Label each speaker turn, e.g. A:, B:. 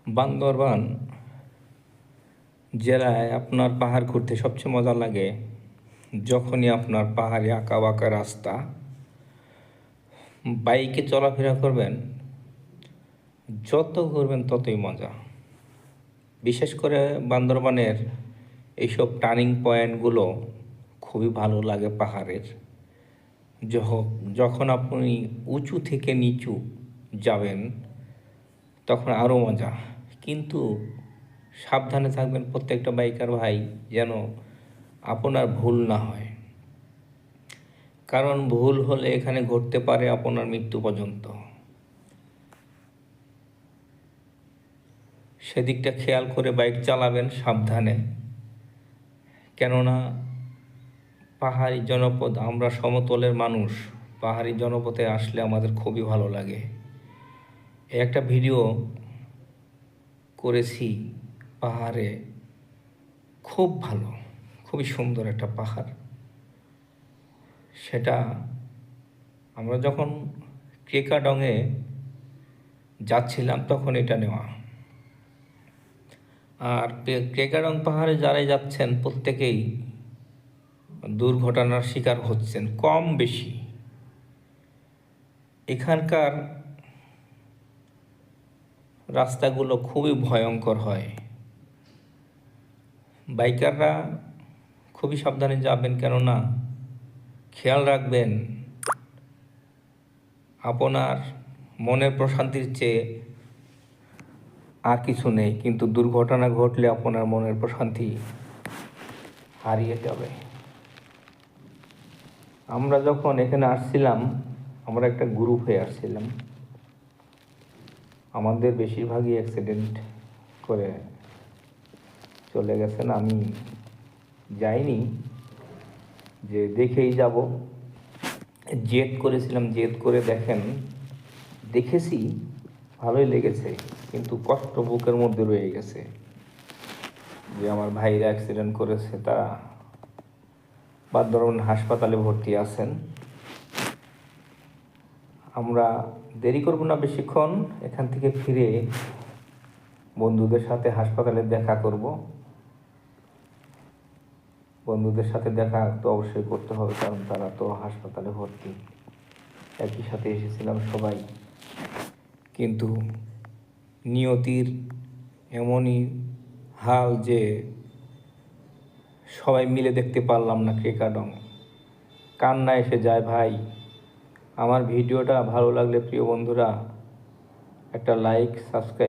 A: বান্দরবান জেলায় আপনার পাহাড় ঘুরতে সবচেয়ে মজা লাগে যখনই আপনার পাহাড়ে আঁকা বাঁকা রাস্তা বাইকে চলাফেরা করবেন, যত ঘুরবেন ততই মজা। বিশেষ করে বান্দরবানের এইসব টার্নিং পয়েন্টগুলো খুবই ভালো লাগে পাহাড়ের। যখন আপনি উঁচু থেকে নিচু যাবেন তখন আরও মজা। কিন্তু সাবধানে থাকবেন প্রত্যেকটা বাইকার ভাই, যেন আপনার ভুল না হয়, কারণ ভুল হলে এখানে ঘটতে পারে আপনার মৃত্যু পর্যন্ত। সেদিকটা খেয়াল করে বাইক চালাবেন সাবধানে, কেননা পাহাড়ি জনপদ, আমরা সমতলের মানুষ, পাহাড়ি জনপদে আসলে আমাদের খুবই ভালো লাগে। একটা ভিডিও করেছি পাহাড়ে, খুব ভালো, খুবই সুন্দর একটা পাহাড়। সেটা আমরা যখন ক্রেকাডংয়ে যাচ্ছিলাম তখন এটা নেওয়া। আর ক্রেকাডং পাহাড়ে যারাই যাচ্ছেন প্রত্যেকেই দুর্ঘটনার শিকার হচ্ছেন কম বেশি। এখানকার রাস্তাগুলো খুবই ভয়ঙ্কর হয়। বাইকাররা খুবই সাবধানে যাবেন, কেননা খেয়াল রাখবেন আপনার মনের প্রশান্তির চেয়ে আর কিছু নেই, কিন্তু দুর্ঘটনা ঘটলে আপনার মনের প্রশান্তি হারিয়ে যাবে। আমরা যখন এখানে আসছিলাম, আমরা একটা গ্রুপ হয়ে আসছিলাম, আমাদের বেশিরভাগই অ্যাক্সিডেন্ট করে চলে গেছেন। আমি যাইনি, যে দেখেই যাব, জেদ করেছিলাম। জেদ করে দেখেছি, ভালোই লেগেছে, কিন্তু কষ্ট বুকের মধ্যে রয়ে গেছে যে আমার ভাইরা অ্যাক্সিডেন্ট করেছে, তারা বান্দরবান হাসপাতালে ভর্তি আছেন। আমরা দেরি করব না বেশিক্ষণ, এখান থেকে ফিরে বন্ধুদের সাথে হাসপাতালে দেখা করব। বন্ধুদের সাথে দেখা তো অবশ্যই করতে হবে, কারণ তারা তো হাসপাতালে ভর্তি। একই সাথে এসেছিলাম সবাই, কিন্তু নিয়তির এমনই হাল যে সবাই মিলে দেখতে পারলাম না ক্রেকাডং। কান্না এসে যায় ভাই। আমার ভিডিওটা ভালো লাগলে প্রিয় বন্ধুরা একটা লাইক, সাবস্ক্রাইব